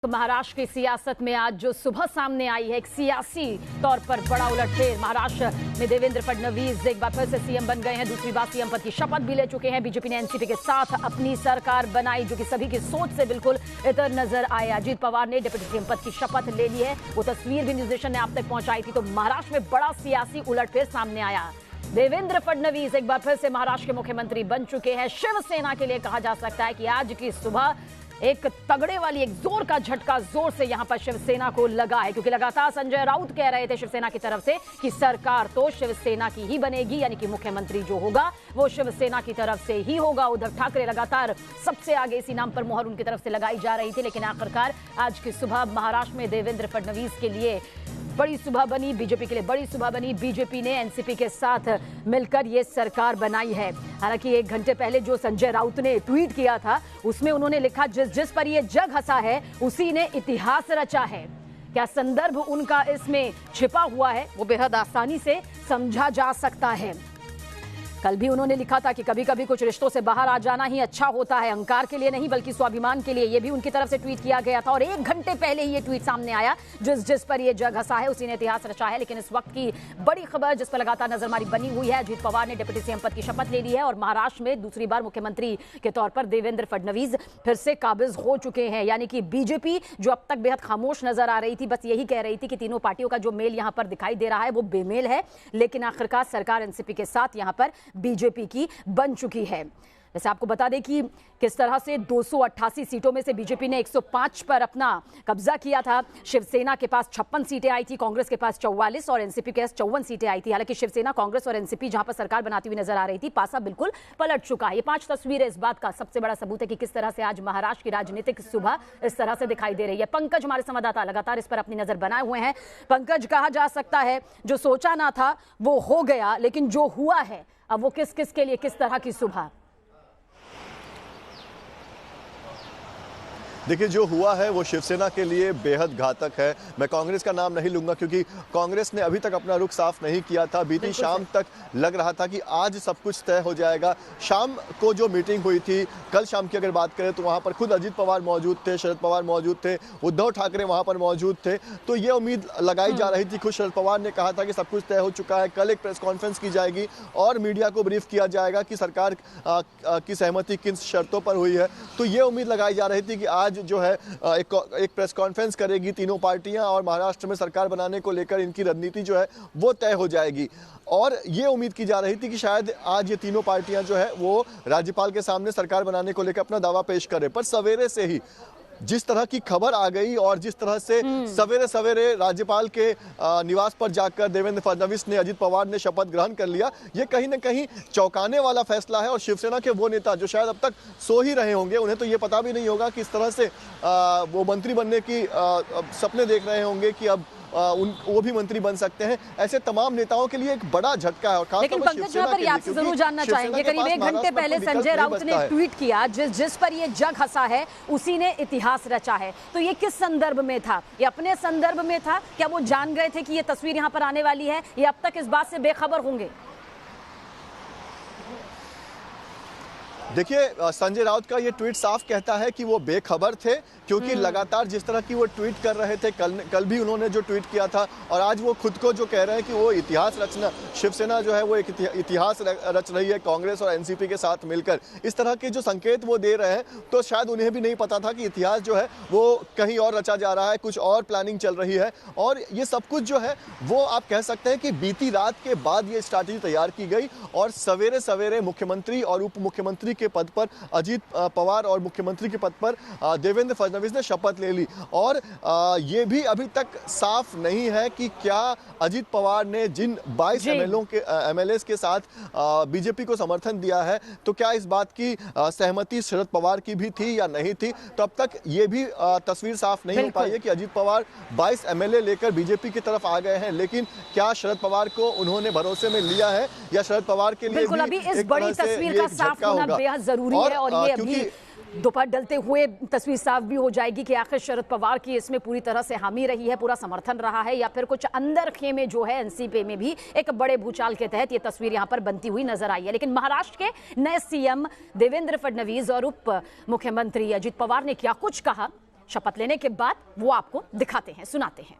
महाराष्ट्र की सियासत में आज जो सुबह सामने आई है, एक सियासी तौर पर बड़ा उलटफेर। महाराष्ट्र में देवेंद्र फडणवीस एक बार फिर से सीएम बन गए हैं, दूसरी बार सीएम पद की शपथ भी ले चुके हैं। बीजेपी ने एनसीपी के साथ अपनी सरकार बनाई, जो कि सभी की सोच से बिल्कुल इतर नजर आया। अजीत पवार ने डिप्टी सीएम पद की शपथ ले ली है, वो तस्वीर भी न्यूज नेशन ने आप तक पहुंचाई थी। तो महाराष्ट्र में बड़ा सियासी उलटफेर सामने आया। देवेंद्र फडणवीस एक बार फिर से महाराष्ट्र के मुख्यमंत्री बन चुके हैं। शिवसेना के लिए कहा जा सकता है कि आज की सुबह एक तगड़े वाली, एक जोर का झटका जोर से यहां पर शिवसेना को लगा है, क्योंकि लगातार संजय राउत कह रहे थे शिवसेना की तरफ से कि सरकार तो शिवसेना की ही बनेगी, यानी कि मुख्यमंत्री जो होगा वो शिवसेना की तरफ से ही होगा। उद्धव ठाकरे लगातार सबसे आगे इसी नाम पर मुहर उनकी तरफ से लगाई जा रही थी, लेकिन आखिरकार आज की सुबह महाराष्ट्र में देवेंद्र फडणवीस के लिए बड़ी सुबह बनी, बीजेपी के लिए बड़ी सुबह बनी। बीजेपी ने एनसीपी के साथ मिलकर ये सरकार बनाई है। हालांकि एक घंटे पहले जो संजय राउत ने ट्वीट किया था, उसमें उन्होंने लिखा, जिस पर ये जग हंसा है उसी ने इतिहास रचा है। क्या संदर्भ उनका इसमें छिपा हुआ है वो बेहद आसानी से समझा जा सकता है। कल भी उन्होंने लिखा था कि कभी कभी कुछ रिश्तों से बाहर आ जाना ही अच्छा होता है, अहंकार के लिए नहीं बल्कि स्वाभिमान के लिए। ये भी उनकी तरफ से ट्वीट किया गया था और एक घंटे पहले ही ये ट्वीट सामने आया, जिस पर ये जग हंसा है उसी ने इतिहास रचा है। लेकिन इस वक्त की बड़ी खबर जिस पर लगातार नजरमारी बनी हुई है, अजीत पवार ने डिप्टी सीएम पद की शपथ ले ली है और महाराष्ट्र में दूसरी बार मुख्यमंत्री के तौर पर देवेंद्र फडणवीस फिर से काबिज हो चुके हैं। यानी कि बीजेपी जो अब तक बेहद खामोश नजर आ रही थी, बस यही कह रही थी कि तीनों पार्टियों का जो मेल यहां पर दिखाई दे रहा है वो बेमेल है, लेकिन आखिरकार सरकार एनसीपी के साथ यहां पर बीजेपी की बन चुकी है। वैसे आपको बता दें कि किस तरह से 288 सीटों में से बीजेपी ने 105 पर अपना कब्जा किया था। शिवसेना के पास 56 सीटें आई थी, कांग्रेस के पास 44 और एनसीपी के पास 54 सीटें आई थी। हालांकि शिवसेना, कांग्रेस और एनसीपी जहां पर सरकार बनाती हुई नजर आ रही थी, पासा बिल्कुल पलट चुका है। ये 5 तस्वीरें इस बात का सबसे बड़ा सबूत है कि किस तरह से आज महाराष्ट्र की राजनीतिक सुबह इस तरह से दिखाई दे रही है। पंकज हमारे संवाददाता लगातार इस पर अपनी नजर बनाए हुए हैं। पंकज, कहा जा सकता है जो सोचा ना था वो हो गया, लेकिन जो हुआ है अब वो किस किस के लिए, किस तरह की सुबह? देखिए, जो हुआ है वो शिवसेना के लिए बेहद घातक है। मैं कांग्रेस का नाम नहीं लूंगा क्योंकि कांग्रेस ने अभी तक अपना रुख साफ नहीं किया था। बीती शाम तक लग रहा था कि आज सब कुछ तय हो जाएगा। शाम को जो मीटिंग हुई थी, कल शाम की अगर बात करें तो वहां पर खुद अजीत पवार मौजूद थे, शरद पवार मौजूद थे, उद्धव ठाकरे वहां पर मौजूद थे। तो ये उम्मीद लगाई जा रही थी। खुद शरद पवार ने कहा था कि सब कुछ तय हो चुका है, कल एक प्रेस कॉन्फ्रेंस की जाएगी और मीडिया को ब्रीफ किया जाएगा कि सरकार की सहमति किन शर्तों पर हुई है। तो ये उम्मीद लगाई जा रही थी कि आज जो है एक प्रेस कॉन्फ्रेंस करेगी तीनों पार्टियां और महाराष्ट्र में सरकार बनाने को लेकर इनकी रणनीति जो है वो तय हो जाएगी। और ये उम्मीद की जा रही थी कि शायद आज ये तीनों पार्टियां जो है वो राज्यपाल के सामने सरकार बनाने को लेकर अपना दावा पेश करें। पर सवेरे से ही जिस तरह की खबर आ गई और जिस तरह से सवेरे सवेरे राज्यपाल के निवास पर जाकर देवेंद्र फडणवीस ने, अजीत पवार ने शपथ ग्रहण कर लिया, ये कहीं ना कहीं चौंकाने वाला फैसला है। और शिवसेना के वो नेता जो शायद अब तक सो ही रहे होंगे, उन्हें तो ये पता भी नहीं होगा कि इस तरह से वो मंत्री बनने की सपने देख रहे होंगे कि अब वो भी मंत्री बन सकते हैं। ऐसे तमाम नेताओं के लिए एक बड़ा झटका है। लेकिन पंकज, यहाँ पर आपसे जरूर जानना चाहेंगे, करीब एक घंटे पहले संजय राउत ने ट्वीट किया, जिस पर ये जग हंसा है उसी ने इतिहास रचा है। तो ये किस संदर्भ में था? ये अपने संदर्भ में था? क्या वो जान गए थे कि ये तस्वीर यहाँ पर आने वाली है, या अब तक इस बात से बेखबर होंगे? देखिए, संजय राउत का ये ट्वीट साफ कहता है कि वो बेखबर थे, क्योंकि लगातार जिस तरह की वो ट्वीट कर रहे थे, कल भी उन्होंने जो ट्वीट किया था और आज वो खुद को जो कह रहे हैं कि वो इतिहास रचना, शिवसेना जो है वो एक इतिहास रच रही है कांग्रेस और एनसीपी के साथ मिलकर, इस तरह के जो संकेत वो दे रहे हैं, तो शायद उन्हें भी नहीं पता था कि इतिहास जो है वो कहीं और रचा जा रहा है, कुछ और प्लानिंग चल रही है। और ये सब कुछ जो है वो आप कह सकते हैं कि बीती रात के बाद ये स्ट्रैटेजी तैयार की गई और सवेरे सवेरे मुख्यमंत्री और उप मुख्यमंत्री के पद पर अजीत पवार और मुख्यमंत्री के पद पर देवेंद्र फडणवीस ने शपथ ले ली। और ये भी अभी तक साफ नहीं है कि क्या अजीत पवार ने जिन 22 एमएलए के साथ बीजेपी को समर्थन दिया है, तो क्या इस बात की सहमति शरद पवार की भी थी या नहीं थी। तो अब तक ये भी तस्वीर साफ नहीं हो पाई है कि अजीत पवार 22 एमएलए लेकर बीजेपी की तरफ आ गए हैं, लेकिन क्या शरद पवार को उन्होंने भरोसे में लिया है या शरद पवार के लिए भी इस बड़ी तस्वीर का साफ होना बेहद जरूरी है। और ये अभी दोपहर डलते हुए तस्वीर साफ भी हो जाएगी कि आखिर शरद पवार की इसमें पूरी तरह से हामी रही है, पूरा समर्थन रहा है, या फिर कुछ अंदर खेमे जो है एनसीपी में भी एक बड़े भूचाल के तहत ये तस्वीर यहां पर बनती हुई नजर आई है। लेकिन महाराष्ट्र के नए सीएम देवेंद्र फडणवीस और उप मुख्यमंत्री अजीत पवार ने क्या कुछ कहा, शपथ लेने के बाद वो आपको दिखाते हैं, सुनाते हैं।